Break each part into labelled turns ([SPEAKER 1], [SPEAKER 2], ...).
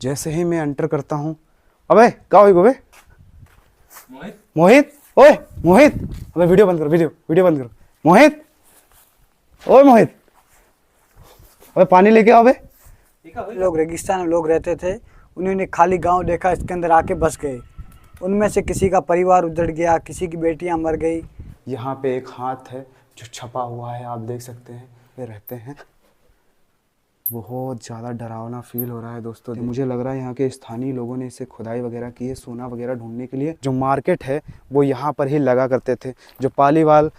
[SPEAKER 1] जैसे ही मैं एंटर करता हूँ, अबे क्या हो गए? मोहित, ओए मोहित, अबे वीडियो बंद करो, वीडियो बंद करो। मोहित, ओए मोहित, अबे पानी लेके आओ। बे
[SPEAKER 2] लोग रेगिस्तान में लोग रहते थे, उन्होंने खाली गांव देखा, इसके अंदर आके बस गए। उनमें से किसी का परिवार उजड़ गया, किसी की बेटियां मर गई।
[SPEAKER 1] यहाँ पे एक हाथ है जो छपा हुआ है, आप देख सकते हैं। वे रहते हैं। बहुत ज़्यादा डरावना फील हो रहा है दोस्तों। मुझे लग रहा है यहाँ के स्थानीय लोगों ने इसे खुदाई वगैरह की है सोना वगैरह ढूंढने के लिए। जो मार्केट है वो यहाँ पर ही लगा करते थे जो पालीवाल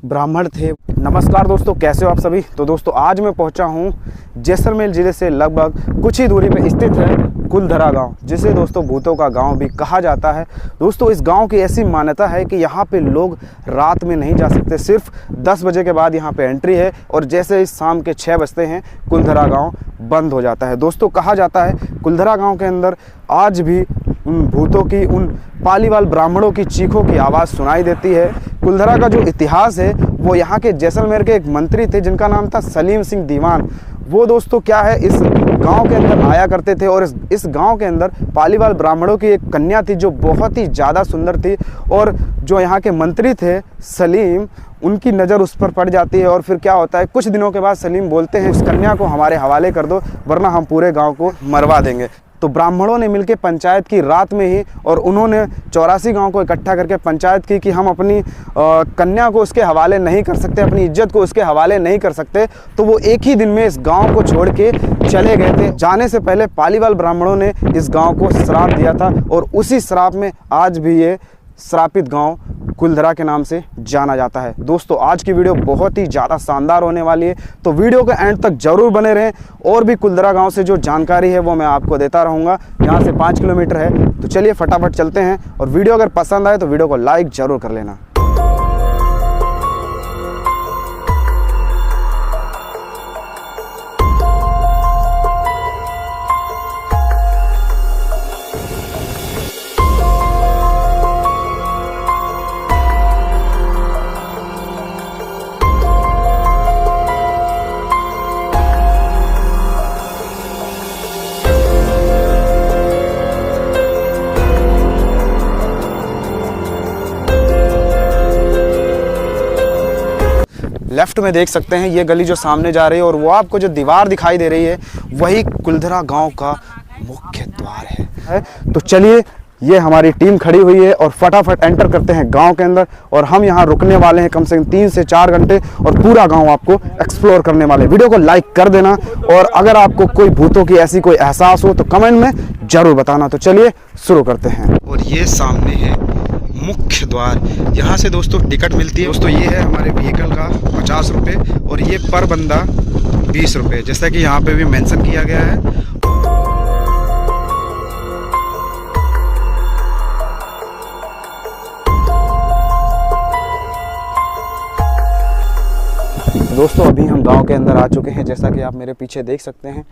[SPEAKER 1] ब्राह्मण थे। नमस्कार दोस्तों, कैसे हो आप सभी। तो दोस्तों आज मैं पहुँचा हूँ जैसलमेर ज़िले से लगभग कुछ ही दूरी पर स्थित है कुलधरा गांव, जिसे दोस्तों भूतों का गांव भी कहा जाता है। दोस्तों इस गांव की ऐसी मान्यता है कि यहाँ पे लोग रात में नहीं जा सकते, सिर्फ 10 बजे के बाद यहाँ पे एंट्री है और जैसे ही शाम के 6 बजते हैं कुलधरा गांव बंद हो जाता है। दोस्तों कहा जाता है कुलधरा गांव के अंदर आज भी उन भूतों की, उन पालीवाल ब्राह्मणों की चीखों की आवाज़ सुनाई देती है। कुलधरा का जो इतिहास है वो यहाँ के जैसलमेर के एक मंत्री थे जिनका नाम था सलीम सिंह दीवान। वो दोस्तों क्या है, इस गांव के अंदर आया करते थे और इस गांव के अंदर पालीवाल ब्राह्मणों की एक कन्या थी जो बहुत ही ज़्यादा सुंदर थी और जो यहाँ के मंत्री थे सलीम, उनकी नज़र उस पर पड़ जाती है और फिर क्या होता है, कुछ दिनों के बाद सलीम बोलते हैं इस कन्या को हमारे हवाले कर दो वरना हम पूरे गाँव को मरवा देंगे। तो ब्राह्मणों ने मिलकर पंचायत की रात में ही, और उन्होंने 84 गांव को इकट्ठा करके पंचायत की कि हम अपनी कन्या को उसके हवाले नहीं कर सकते, अपनी इज्जत को उसके हवाले नहीं कर सकते। तो वो एक ही दिन में इस गांव को छोड़ के चले गए थे। जाने से पहले पालीवाल ब्राह्मणों ने इस गांव को श्राप दिया था और उसी श्राप में आज भी ये श्रापित गांव कुलधरा के नाम से जाना जाता है। दोस्तों आज की वीडियो बहुत ही ज़्यादा शानदार होने वाली है, तो वीडियो के एंड तक जरूर बने रहें। और भी कुलधरा गांव से जो जानकारी है वो मैं आपको देता रहूँगा। यहाँ से 5 किलोमीटर है। तो चलिए फटाफट चलते हैं, और वीडियो अगर पसंद आए तो वीडियो को लाइक जरूर कर लेना। लेफ्ट में देख सकते हैं ये गली जो सामने जा रही है, और वो आपको जो दीवार दिखाई दे रही है वही कुलधरा गांव का मुख्य द्वार है। तो चलिए, ये हमारी टीम खड़ी हुई है और फटाफट एंटर करते हैं गांव के अंदर। और हम यहाँ रुकने वाले हैं कम से कम 3 से 4 घंटे और पूरा गांव आपको एक्सप्लोर करने वाले। वीडियो को लाइक कर देना, और अगर आपको कोई भूतों की ऐसी कोई एहसास हो तो कमेंट में जरूर बताना। तो चलिए शुरू करते हैं। और ये सामने है मुख्य द्वार। यहाँ से दोस्तों टिकट मिलती है। दोस्तों ये है हमारे व्हीकल का 50 रुपये और ये पर बंदा 20 रुपये, जैसा कि यहाँ पे भी मेंशन किया गया है। दोस्तों अभी हम गांव के अंदर आ चुके हैं, जैसा कि आप मेरे पीछे देख सकते हैं।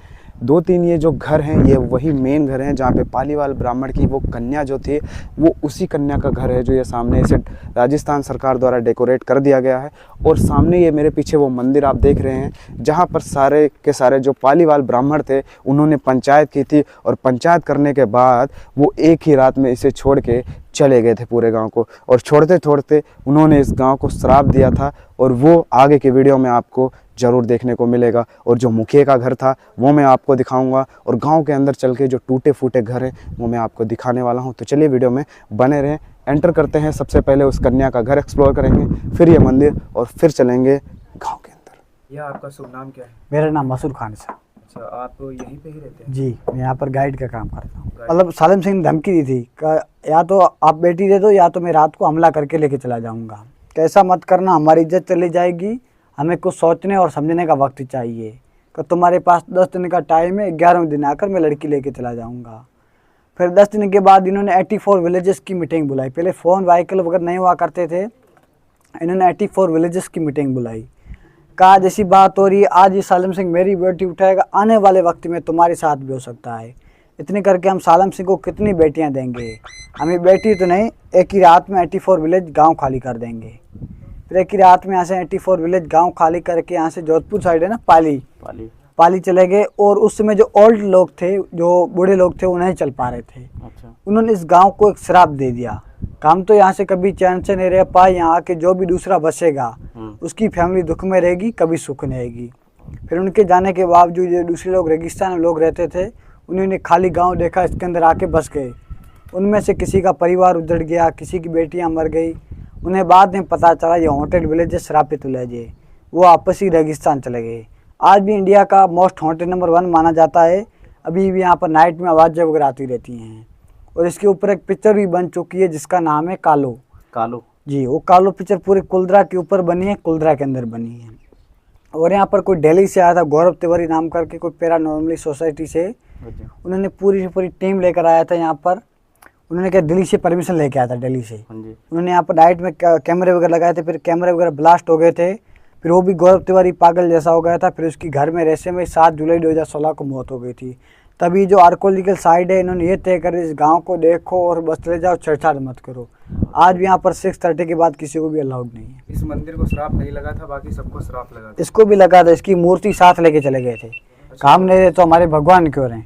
[SPEAKER 1] 2-3 ये जो घर हैं ये वही मेन घर हैं जहाँ पे पालीवाल ब्राह्मण की वो कन्या जो थी वो उसी कन्या का घर है जो ये सामने इसे राजस्थान सरकार द्वारा डेकोरेट कर दिया गया है। और सामने ये मेरे पीछे वो मंदिर आप देख रहे हैं जहाँ पर सारे के सारे जो पालीवाल ब्राह्मण थे उन्होंने पंचायत की थी, और पंचायत करने के बाद वो एक ही रात में इसे छोड़ के चले गए थे पूरे गांव को। और छोड़ते छोड़ते उन्होंने इस गांव को श्राप दिया था, और वो आगे के वीडियो में आपको ज़रूर देखने को मिलेगा। और जो मुखिया का घर था वो मैं आपको दिखाऊंगा, और गांव के अंदर चल के जो टूटे फूटे घर हैं वो मैं आपको दिखाने वाला हूं। तो चलिए वीडियो में बने रहें। एंटर करते हैं, सबसे पहले उस कन्या का घर एक्सप्लोर करेंगे, फिर ये मंदिर, और फिर चलेंगे गाँव के अंदर।
[SPEAKER 3] यह आपका शुभ नाम क्या है?
[SPEAKER 2] मेरा नाम मसूर खान है।
[SPEAKER 3] अच्छा, आप यहीं पे ही रहते हैं?
[SPEAKER 2] जी, मैं यहाँ पर गाइड का काम करता हूँ। मतलब सलीम सिंह ने धमकी दी थी, या तो आप बेटी दे दो या तो मैं रात को हमला करके लेके चला जाऊँगा। कैसा मत करना, हमारी इज्जत चली जाएगी, हमें कुछ सोचने और समझने का वक्त चाहिए। कि तुम्हारे पास 10 दिन का टाइम है, 11वें दिन आकर मैं लड़की लेके चला जाऊँगा। फिर 10 दिन के बाद इन्होंने 84 विलेजेस की मीटिंग बुलाई। पहले फ़ोन व्हीकल वगैरह नहीं हुआ करते थे, इन्होंने 84 विलेजेस की मीटिंग बुलाई। कहा जैसी बात हो रही है, आज ये सलीम सिंह मेरी बेटी उठाएगा, आने वाले वक्त में तुम्हारे साथ भी हो सकता है। इतने करके हम सलीम सिंह को कितनी बेटियां देंगे? हमें बेटी तो नहीं, एक ही रात में 84 विलेज गांव खाली कर देंगे। फिर एक ही रात में यहाँ से 84 विलेज गांव खाली करके यहाँ से जोधपुर साइड है ना, पाली पाली चले गए और उस समय जो ओल्ड लोग थे, जो बूढ़े लोग थे, वो नहीं चल पा रहे थे।
[SPEAKER 1] अच्छा।
[SPEAKER 2] उन्होंने इस गांव को एक श्राप दे दिया, काम तो यहाँ से कभी चैन से नहीं रह पाए, यहाँ आके जो भी दूसरा बसेगा उसकी फैमिली दुख में रहेगी, कभी सुख नहीं रहेगी। फिर उनके जाने के बावजूद जो दूसरे लोग रेगिस्तान में लोग रहते थे, उन्होंने खाली गांव देखा, इसके अंदर आके बस गए। उनमें से किसी का परिवार उजड़ गया, किसी की बेटियां मर गई। उन्हें बाद में पता चला ये हॉन्टेड विलेज है, श्रापित विलेज है। वो आपसी रेगिस्तान चले गए। आज भी इंडिया का मोस्ट हॉन्टेड नंबर 1 माना जाता है। अभी भी यहाँ पर नाइट में आवाज़ें वगैरह आती रहती हैं। और इसके ऊपर एक पिक्चर भी बन चुकी है जिसका नाम है कालो।
[SPEAKER 1] कालो
[SPEAKER 2] जी, वो कालो पिक्चर पूरे कुलधरा के ऊपर बनी है, कुलधरा के अंदर बनी है। और यहाँ पर कोई दिल्ली से आया था, गौरव तिवारी नाम करके, कोई पैरानॉर्मली सोसाइटी से। उन्होंने पूरी टीम लेकर आया था यहाँ पर। उन्होंने क्या दिल्ली से परमिशन लेके आया था, दिल्ली से। उन्होंने यहाँ पर नाइट में कैमरे वगैरह लगाए थे, फिर कैमरे वगैरह ब्लास्ट हो गए थे। फिर वो भी गौरव तिवारी पागल जैसा हो गया था। फिर उसकी घर में रहस्य में 7 जुलाई 2016 को मौत हो गई थी। तभी जो आर्कोलॉजिकल साइड है, इन्होंने ये तय कर इस गांव को देखो और बस चले जाओ, छेड़छाड़ मत करो। आज भी यहाँ पर 6:30 के बाद किसी को भी अलाउड नहीं है।
[SPEAKER 3] इस मंदिर को श्राप नहीं लगा था, बाकी सबको श्राप लगा था।
[SPEAKER 2] इसको भी लगा था, इसकी मूर्ति साथ लेके चले गए थे। काम नहीं रहे तो हमारे भगवान क्यों रहे,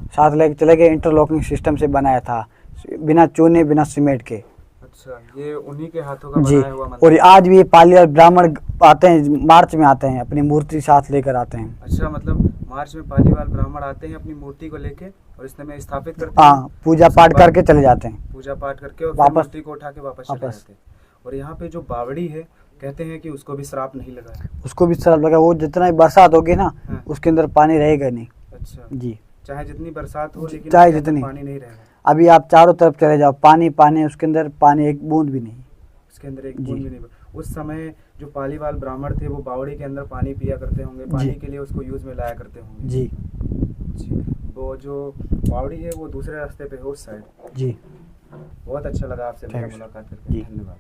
[SPEAKER 2] साथ लेके चले गए। इंटरलॉकिंग सिस्टम से बनाया था, बिना चूने बिना सीमेंट के।
[SPEAKER 3] अच्छा, ये उन्हीं के हाथों का
[SPEAKER 2] जी,
[SPEAKER 3] बनाया हुआ मंदिर।
[SPEAKER 2] और आज भी पाली और ब्राह्मण आते हैं, मार्च में आते हैं, अपनी मूर्ति साथ लेकर आते हैं।
[SPEAKER 3] अच्छा, मतलब मार्च में पालीवाल ब्राह्मण आते हैं अपनी मूर्ति को लेके और इसमें स्थापित करते हैं।
[SPEAKER 2] हाँ, पूजा पाठ करके चले जाते हैं,
[SPEAKER 3] पूजा पाठ करके और
[SPEAKER 2] वापस
[SPEAKER 3] मूर्ति को उठा के वापस चले जाते हैं। और यहाँ पे जो बावड़ी है, कहते हैं कि उसको भी श्राप नहीं लगा है।
[SPEAKER 2] उसको भी श्राप लगा। वो जितना ही बरसात होगी ना, उसके अंदर पानी रहेगा नहीं।
[SPEAKER 3] अच्छा
[SPEAKER 2] जी,
[SPEAKER 3] चाहे जितनी बरसात हो, लेकिन
[SPEAKER 2] चाहे
[SPEAKER 3] उसके अंदर
[SPEAKER 2] जितनी।
[SPEAKER 3] पानी नहीं रहेगा।
[SPEAKER 2] अभी आप चारों तरफ चले जाओ, पानी पानी, उसके अंदर पानी एक बूंद भी नहीं।
[SPEAKER 3] उसके अंदर एक बूंद भी नहीं। उस समय जो पालीवाल ब्राह्मण थे, वो बावड़ी के अंदर पानी पिया करते होंगे, पानी के लिए उसको यूज में लाया करते होंगे।
[SPEAKER 2] जी
[SPEAKER 3] जी, वो जो बावड़ी है वो दूसरे रास्ते पे है, उस साइड।
[SPEAKER 2] जी,
[SPEAKER 3] बहुत अच्छा लगा आपसे मुलाकात करके,
[SPEAKER 2] जी।
[SPEAKER 3] धन्यवाद।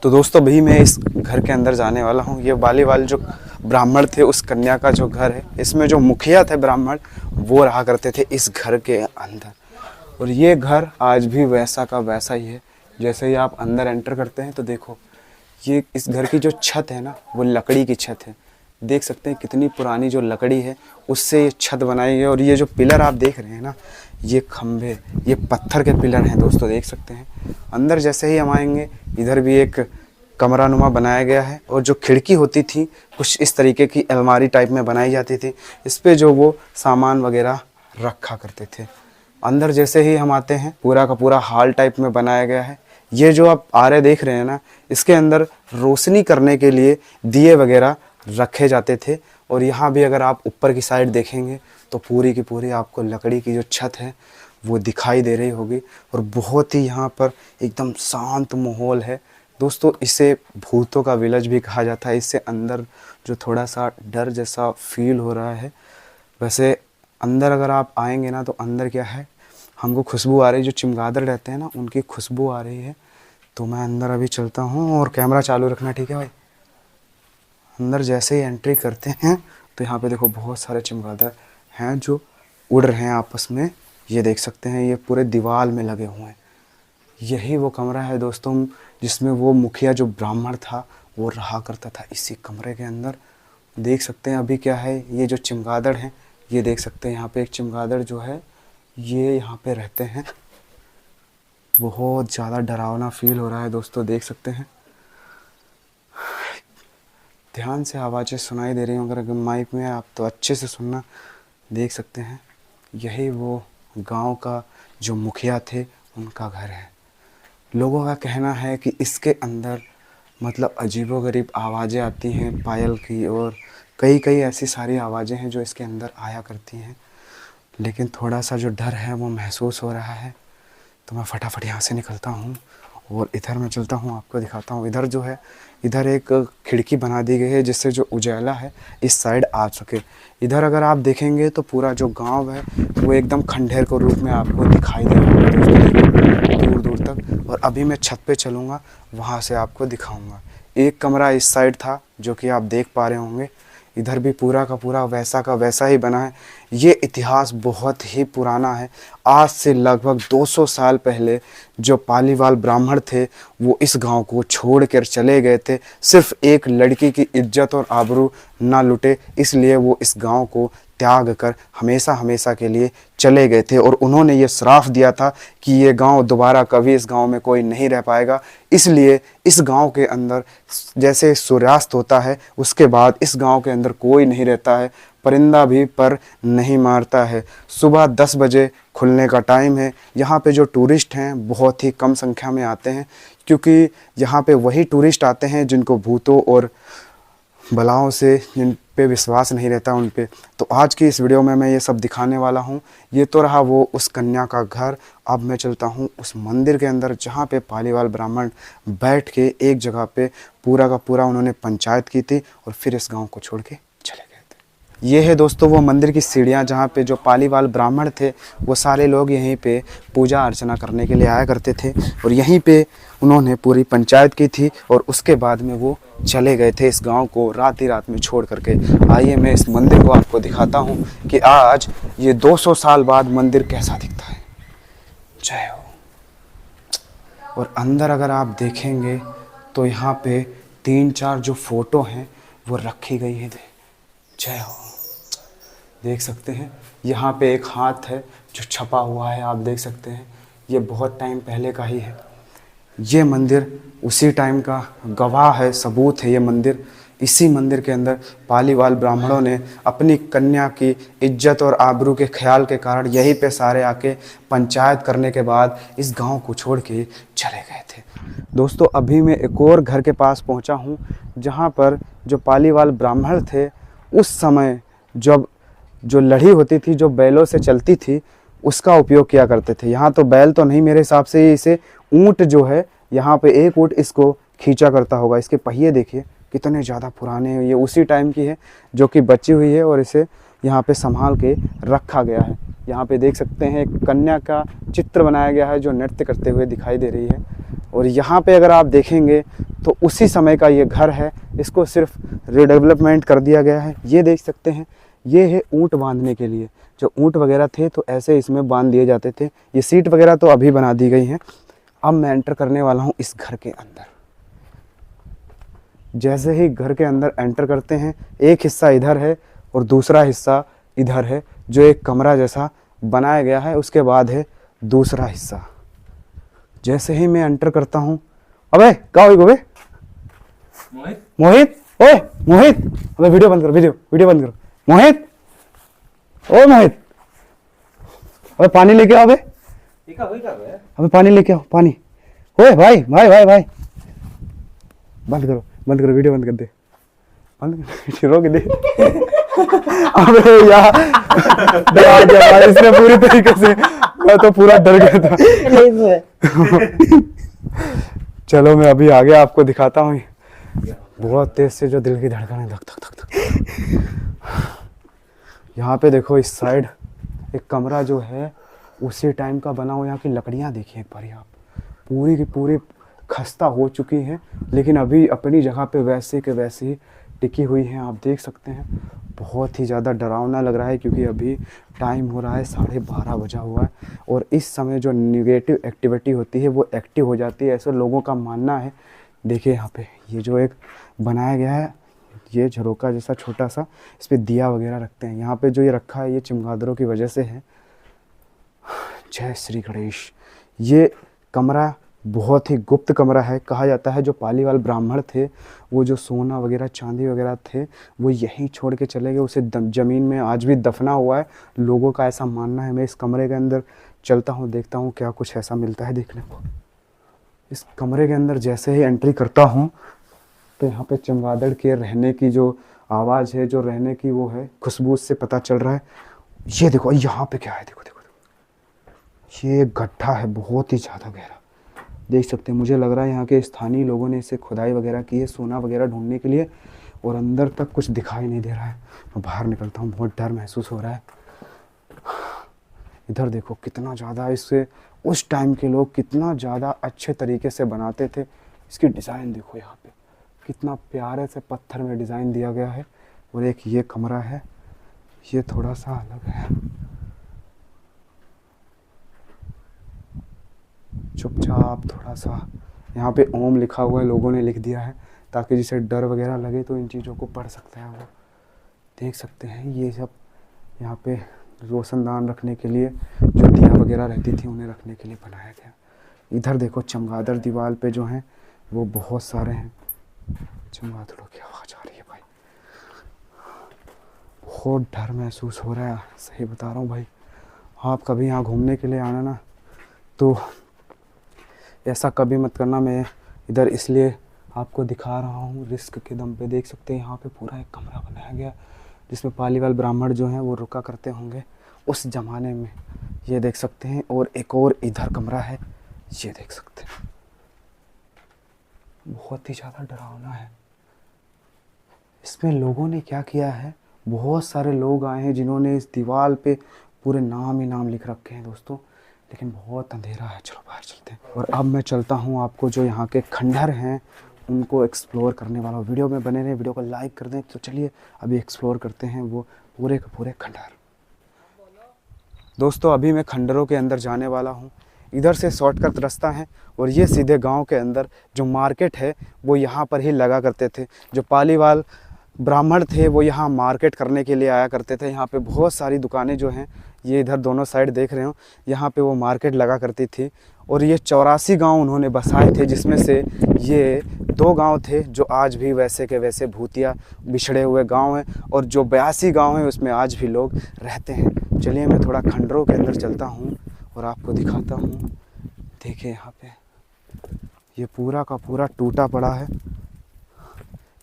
[SPEAKER 1] तो दोस्तों अभी मैं इस घर के अंदर जाने वाला हूँ। ये बालीवाल जो ब्राह्मण थे, उस कन्या का जो घर है, इसमें जो मुखिया थे ब्राह्मण, वो रहा करते थे इस घर के अंदर। और ये घर आज भी वैसा का वैसा ही है। जैसे ही आप अंदर एंटर करते हैं तो देखो, ये इस घर की जो छत है ना, वो लकड़ी की छत है। देख सकते हैं कितनी पुरानी जो लकड़ी है, उससे ये छत बनाई है। और ये जो पिलर आप देख रहे हैं ना, ये खंभे, ये पत्थर के पिलर हैं दोस्तों, देख सकते हैं। अंदर जैसे ही हम आएंगे, इधर भी एक कमरा नुमा बनाया गया है। और जो खिड़की होती थी, कुछ इस तरीके की अलमारी टाइप में बनाई जाती थी। इस पे जो वो सामान वगैरह रखा करते थे। अंदर जैसे ही हम आते हैं, पूरा का पूरा हॉल टाइप में बनाया गया है। ये जो आप आरे देख रहे हैं ना, इसके अंदर रोशनी करने के लिए दिए वगैरह रखे जाते थे। और यहाँ भी अगर आप ऊपर की साइड देखेंगे तो पूरी की पूरी आपको लकड़ी की जो छत है वो दिखाई दे रही होगी। और बहुत ही यहाँ पर एकदम शांत माहौल है दोस्तों। इसे भूतों का विलेज भी कहा जाता है। इससे अंदर जो थोड़ा सा डर जैसा फील हो रहा है। वैसे अंदर अगर आप आएंगे ना, तो अंदर क्या है, हमको खुशबू आ रही है। जो चमगादड़ रहते हैं ना, उनकी खुशबू आ रही है। तो मैं अंदर अभी चलता हूँ, और कैमरा चालू रखना, ठीक है भाई। अंदर जैसे ही एंट्री करते हैं तो यहाँ पे देखो बहुत सारे चमगादड़ हैं जो उड़ रहे हैं आपस में। ये देख सकते हैं, ये पूरे दीवार में लगे हुए हैं। यही वो कमरा है दोस्तों, जिसमें वो मुखिया जो ब्राह्मण था वो रहा करता था, इसी कमरे के अंदर। देख सकते हैं अभी क्या है, ये जो चमगादड़ हैं, ये देख सकते हैं यहाँ पे एक चमगादड़ जो है, ये यहाँ पे रहते हैं। बहुत ज़्यादा डरावना फील हो रहा है दोस्तों, देख सकते हैं। ध्यान से आवाज़ें सुनाई दे रही हों, अगर माइक में आप तो अच्छे से सुनना। देख सकते हैं, यही वो गांव का जो मुखिया थे, उनका घर है। लोगों का कहना है कि इसके अंदर मतलब अजीबोगरीब आवाज़ें आती हैं पायल की, और कई ऐसी सारी आवाज़ें हैं जो इसके अंदर आया करती हैं। लेकिन थोड़ा सा जो डर है वो महसूस हो रहा है। तो मैं फटाफट यहाँ से निकलता हूँ और इधर मैं चलता हूँ, आपको दिखाता हूँ। इधर जो है, इधर एक खिड़की बना दी गई है जिससे जो उजाला है इस साइड आ सके। इधर अगर आप देखेंगे तो पूरा जो गांव है वो एकदम खंडहर के रूप में आपको दिखाई दे रहा है दोस्तों, दूर दूर तक। और अभी मैं छत पे चलूँगा, वहाँ से आपको दिखाऊँगा। एक कमरा इस साइड था जो कि आप देख पा रहे होंगे। इधर भी पूरा का पूरा वैसा का वैसा ही बना है। ये इतिहास बहुत ही पुराना है। आज से लगभग 200 साल पहले जो पालीवाल ब्राह्मण थे वो इस गांव को छोड़कर चले गए थे। सिर्फ एक लड़की की इज्जत और आबरू ना लुटे इसलिए वो इस गांव को त्याग कर हमेशा हमेशा के लिए चले गए थे। और उन्होंने ये श्राप दिया था कि ये गांव दोबारा कभी इस गांव में कोई नहीं रह पाएगा। इसलिए इस गांव के अंदर जैसे सूर्यास्त होता है उसके बाद इस गांव के अंदर कोई नहीं रहता है, परिंदा भी पर नहीं मारता है। सुबह 10 बजे खुलने का टाइम है। यहाँ पे जो टूरिस्ट हैं बहुत ही कम संख्या में आते हैं क्योंकि यहाँ पे वही टूरिस्ट आते हैं जिनको भूतों और बलाओं से जिन पे विश्वास नहीं रहता उन पे। तो आज की इस वीडियो में मैं ये सब दिखाने वाला हूँ। ये तो रहा वो उस कन्या का घर। अब मैं चलता हूँ उस मंदिर के अंदर जहाँ पे पालीवाल ब्राह्मण बैठ के एक जगह पे पूरा का पूरा उन्होंने पंचायत की थी और फिर इस गांव को छोड़ के चले गए थे। ये है दोस्तों वो मंदिर की सीढ़ियाँ जहाँ पे जो पालीवाल ब्राह्मण थे वो सारे लोग यहीं पे पूजा अर्चना करने के लिए आया करते थे और यहीं पे उन्होंने पूरी पंचायत की थी और उसके बाद में वो चले गए थे इस गांव को रात ही रात में छोड़ करके। आइए मैं इस मंदिर को आपको दिखाता हूँ कि आज ये 200 साल बाद मंदिर कैसा दिखता है। जय हो। और अंदर अगर आप देखेंगे तो यहाँ पे 3-4 जो फोटो हैं वो रखी गई है। जय हो। देख सकते हैं यहाँ पे एक हाथ है जो छपा हुआ है, आप देख सकते हैं। ये बहुत टाइम पहले का ही है। ये मंदिर उसी टाइम का गवाह है, सबूत है ये मंदिर। इसी मंदिर के अंदर पालीवाल ब्राह्मणों ने अपनी कन्या की इज्जत और आबरू के ख्याल के कारण यहीं पे सारे आके पंचायत करने के बाद इस गांव को छोड़ के चले गए थे। दोस्तों अभी मैं एक और घर के पास पहुंचा हूं जहां पर जो पालीवाल ब्राह्मण थे उस समय जब जो लड़ी होती थी जो बैलों से चलती थी उसका उपयोग किया करते थे। यहाँ तो बैल तो नहीं, मेरे हिसाब से इसे ऊंट जो है यहाँ पे एक ऊंट इसको खींचा करता होगा। इसके पहिए देखिए कितने ज़्यादा पुराने हैं। ये उसी टाइम की है जो कि बची हुई है और इसे यहाँ पे संभाल के रखा गया है। यहाँ पे देख सकते हैं एक कन्या का चित्र बनाया गया है जो नृत्य करते हुए दिखाई दे रही है। और यहाँ पे अगर आप देखेंगे तो उसी समय का ये घर है, इसको सिर्फ रिडेवलपमेंट कर दिया गया है। ये देख सकते हैं ये है ऊँट बांधने के लिए। जो ऊँट वगैरह थे तो ऐसे इसमें बांध दिए जाते थे। ये सीट वगैरह तो अभी बना दी गई हैं। अब मैं एंटर करने वाला हूँ इस घर के अंदर। जैसे ही घर के अंदर एंटर करते हैं एक हिस्सा इधर है और दूसरा हिस्सा इधर है जो एक कमरा जैसा बनाया गया है। उसके बाद है दूसरा हिस्सा। जैसे ही मैं एंटर करता हूँ, अबे क्या हुई गोबे? मोहित मोहित ओए मोहित, अबे वीडियो बंद करो, वीडियो बंद करो। मोहित, ओ मोहित, अबे पानी लेके आओ। अबे पानी लेके आओ, पानी। ओए भाई भाई भाई भाई, बंद करो, वीडियो बंद कर दे, रोक दे। अबे यार डरा गया भाई इसने पूरी तरीके से, मैं तो पूरा डर गया था। चलो मैं अभी आगे आपको दिखाता हूँ। बहुत तेज से जो दिल की धड़कन है, धक धक धक धक। यहाँ पे देखो इस साइड एक कमरा जो है उसी टाइम का बना हुआ। यहाँ की लकड़ियाँ देखिए एक बार, आप पूरी की पूरी खस्ता हो चुकी हैं लेकिन अभी अपनी जगह पे वैसे के वैसे ही टिकी हुई हैं। आप देख सकते हैं बहुत ही ज़्यादा डरावना लग रहा है क्योंकि अभी टाइम हो रहा है 12:30 बजा हुआ है और इस समय जो निगेटिव एक्टिविटी होती है वो एक्टिव हो जाती है, ऐसे लोगों का मानना है। देखिए यहाँ पे ये जो एक बनाया गया है ये झरोका जैसा छोटा सा, इस पर दिया वगैरह रखते हैं। यहाँ पे जो ये रखा है ये चमगादड़ों की वजह से है। जय श्री गणेश। ये कमरा बहुत ही गुप्त कमरा है। कहा जाता है जो पालीवाल ब्राह्मण थे वो जो सोना वगैरह चांदी वगैरह थे वो यहीं छोड़ के चले गए, उसे ज़मीन में आज भी दफना हुआ है। लोगों का ऐसा मानना है। मैं इस कमरे के अंदर चलता हूँ, देखता हूँ क्या कुछ ऐसा मिलता है देखने को। इस कमरे के अंदर जैसे ही एंट्री करता हूँ तो यहाँ पे चमगादड़ के रहने की जो आवाज़ है, जो रहने की वो है, खुशबू से पता चल रहा है। ये देखो यहाँ पे क्या है, देखो देखो देखो, ये गड्ढा है बहुत ही ज़्यादा गहरा, देख सकते हैं। मुझे लग रहा है यहाँ के स्थानीय लोगों ने इसे खुदाई वगैरह की है सोना वगैरह ढूंढने के लिए और अंदर तक कुछ दिखाई नहीं दे रहा है। मैं बाहर निकलता हूँ, बहुत डर महसूस हो रहा है। इधर देखो कितना ज़्यादा इससे उस टाइम के लोग कितना ज़्यादा अच्छे तरीके से बनाते थे। इसकी डिज़ाइन देखो यहाँ पे कितना प्यारे से पत्थर में डिज़ाइन दिया गया है। और एक ये कमरा है ये थोड़ा सा अलग है। चुपचाप थोड़ा सा, यहाँ पे ओम लिखा हुआ है, लोगों ने लिख दिया है ताकि जिसे डर वगैरह लगे तो इन चीज़ों को पढ़ सकते हैं। वो देख सकते हैं ये सब यहाँ पे रोशनदान रखने के लिए, जो दिया वगैरह रहती थी उन्हें रखने के लिए बनाया गया। इधर देखो चमगादड़ दीवार पे जो हैं वो बहुत सारे हैं। चमगादड़ों की आवाज़ आ रही है भाई, बहुत डर महसूस हो रहा है, सही बता रहा हूँ भाई। आप कभी यहाँ घूमने के लिए आना ना तो ऐसा कभी मत करना। मैं इधर इसलिए आपको दिखा रहा हूँ रिस्क के दम पे। देख सकते हैं यहाँ पे पूरा एक कमरा बनाया गया जिसमें पालीवाल ब्राह्मण जो हैं वो रुका करते होंगे उस ज़माने में। ये देख सकते हैं, और एक और इधर कमरा है, ये देख सकते हैं। बहुत ही ज़्यादा डरावना है। इसमें लोगों ने क्या किया है, बहुत सारे लोग आए हैं जिन्होंने इस दीवार पे पूरे नाम ही नाम लिख रखे हैं दोस्तों, लेकिन बहुत अंधेरा है। चलो बाहर चलते हैं। और अब मैं चलता हूँ आपको जो यहाँ के खंडहर हैं उनको एक्सप्लोर करने वाला हूँ। वीडियो में बने रहें, वीडियो को लाइक कर दें। तो चलिए अभी एक्सप्लोर करते हैं वो पूरे के पूरे खंडहर। दोस्तों अभी मैं खंडहरों के अंदर जाने वाला हूँ। इधर से शॉर्टकट रास्ता है और ये सीधे गांव के अंदर जो मार्केट है वो यहाँ पर ही लगा करते थे। जो पालीवाल ब्राह्मण थे वो यहाँ मार्केट करने के लिए आया करते थे। यहाँ पे बहुत सारी दुकानें जो हैं, ये इधर दोनों साइड देख रहे हो, यहाँ पे वो मार्केट लगा करती थी। और ये 84 गांव उन्होंने बसाए थे, जिसमें से ये 2 गांव थे जो आज भी वैसे के वैसे भूतिया बिछड़े हुए गांव हैं, और जो 82 गांव हैं उसमें आज भी लोग रहते हैं। चलिए मैं थोड़ा खंडरों के अंदर चलता हूँ और आपको दिखाता हूँ। देखिए यहाँ पे ये पूरा का पूरा टूटा पड़ा है।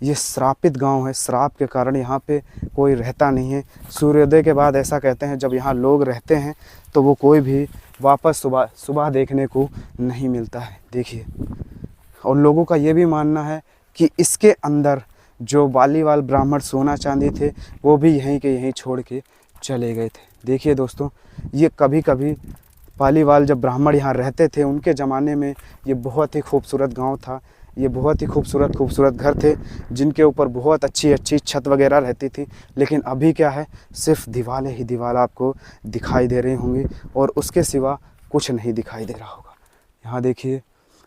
[SPEAKER 1] ये श्रापित गांव है, श्राप के कारण यहाँ पे कोई रहता नहीं है। सूर्योदय के बाद ऐसा कहते हैं जब यहाँ लोग रहते हैं तो वो कोई भी वापस सुबह देखने को नहीं मिलता है। देखिए, और लोगों का ये भी मानना है कि इसके अंदर जो पालीवाल ब्राह्मण सोना चांदी थे वो भी यहीं के यहीं छोड़ के चले गए थे। देखिए दोस्तों, ये कभी कभी पालीवाल जब ब्राह्मण यहाँ रहते थे उनके ज़माने में ये बहुत ही खूबसूरत गांव था। ये बहुत ही खूबसूरत घर थे जिनके ऊपर बहुत अच्छी छत वगैरह रहती थी। लेकिन अभी क्या है, सिर्फ दीवारें ही दीवार आपको दिखाई दे रही होंगी और उसके सिवा कुछ नहीं दिखाई दे रहा होगा। यहाँ देखिए,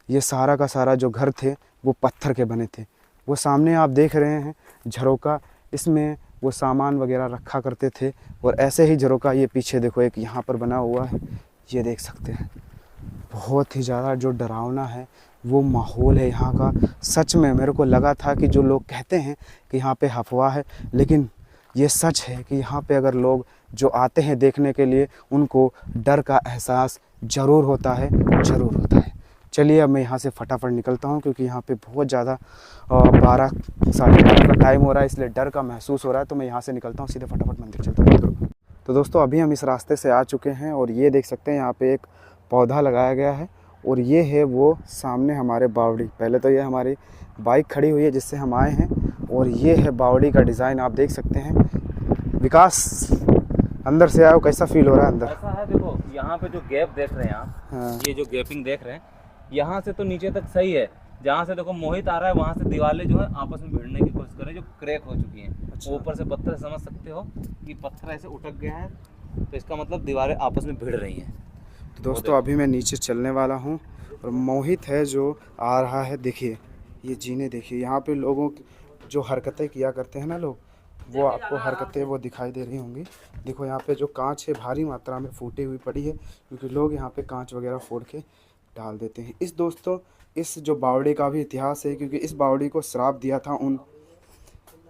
[SPEAKER 1] ये सारा का सारा जो घर थे वो पत्थर के बने थे। वो सामने आप देख रहे हैं झरोका, इसमें वो सामान वगैरह रखा करते थे। और ऐसे ही झरोका ये पीछे देखो एक यहाँ पर बना हुआ है, ये देख सकते हैं। बहुत ही ज़्यादा जो डरावना है वो माहौल है यहाँ का। सच में मेरे को लगा था कि जो लोग कहते हैं कि यहाँ पे अफवाह है, लेकिन ये सच है कि यहाँ पे अगर लोग जो आते हैं देखने के लिए उनको डर का एहसास ज़रूर होता है। चलिए अब मैं यहाँ से फटाफट निकलता हूँ, क्योंकि यहाँ पे बहुत ज़्यादा 12 साढ़े 12 का टाइम हो रहा है, इसलिए डर का महसूस हो रहा है। तो मैं यहाँ से निकलता हूँ, सीधे फटाफट मंदिर चलता हूँ। तो दोस्तों अभी हम इस रास्ते से आ चुके हैं और ये देख सकते हैं यहाँ पे एक पौधा लगाया गया है और ये है वो सामने हमारे बावड़ी। पहले तो ये हमारी बाइक खड़ी हुई है जिससे हम आए हैं, और ये है बावड़ी का डिज़ाइन आप देख सकते हैं। विकास अंदर से आओ, कैसा फील हो रहा है अंदर?
[SPEAKER 4] ऐसा है, देखो यहाँ पे जो गैप देख रहे हैं आप,
[SPEAKER 1] हाँ।
[SPEAKER 4] ये जो गैपिंग देख रहे हैं यहाँ से तो नीचे तक सही है। जहाँ से देखो मोहित आ रहा है वहाँ से दीवारें जो है आपस में भिड़ने की कोशिश कर रही है, जो क्रैक हो चुकी हैं।
[SPEAKER 1] अच्छा।
[SPEAKER 4] ऊपर से पत्थर समझ सकते हो कि पत्थर ऐसे उठक गया है, तो इसका मतलब दीवारें आपस में भिड़ रही हैं।
[SPEAKER 1] तो दोस्तों अभी मैं नीचे चलने वाला हूँ और मोहित है जो आ रहा है। देखिए ये जीने, देखिए यहाँ पे लोगों जो हरकतें किया करते हैं ना लोग, वो आपको हरकतें वो दिखाई दे रही होंगी। देखो यहाँ पे जो कांच है भारी मात्रा में फूटी हुई पड़ी है, क्योंकि लोग यहाँ पे कांच वगैरह फोड़ के डाल देते हैं। इस दोस्तों इस जो बावड़ी का भी इतिहास है, क्योंकि इस बावड़ी को श्राप दिया था उन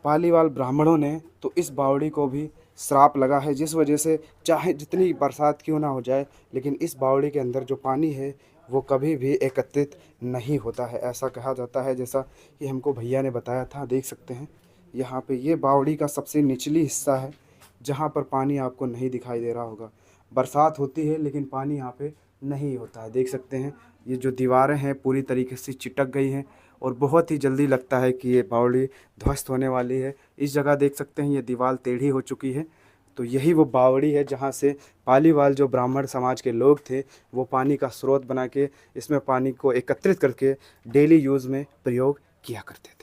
[SPEAKER 1] पालीवाल ब्राह्मणों ने, तो इस बावड़ी को भी श्राप लगा है, जिस वजह से चाहे जितनी बरसात क्यों ना हो जाए, लेकिन इस बावड़ी के अंदर जो पानी है वो कभी भी एकत्रित नहीं होता है, ऐसा कहा जाता है। जैसा कि हमको भैया ने बताया था। देख सकते हैं यहाँ पे ये बावड़ी का सबसे निचली हिस्सा है जहाँ पर पानी आपको नहीं दिखाई दे रहा होगा। बरसात होती है लेकिन पानी यहाँ पे नहीं होता है। देख सकते हैं ये जो दीवारें हैं पूरी तरीके से चिटक गई हैं और बहुत ही जल्दी लगता है कि ये बावड़ी ध्वस्त होने वाली है। इस जगह देख सकते हैं ये दीवार टेढ़ी हो चुकी है, तो यही वो बावड़ी है जहाँ से पालीवाल जो ब्राह्मण समाज के लोग थे वो पानी का स्रोत बना के इसमें पानी को एकत्रित करके डेली यूज़ में प्रयोग किया करते थे।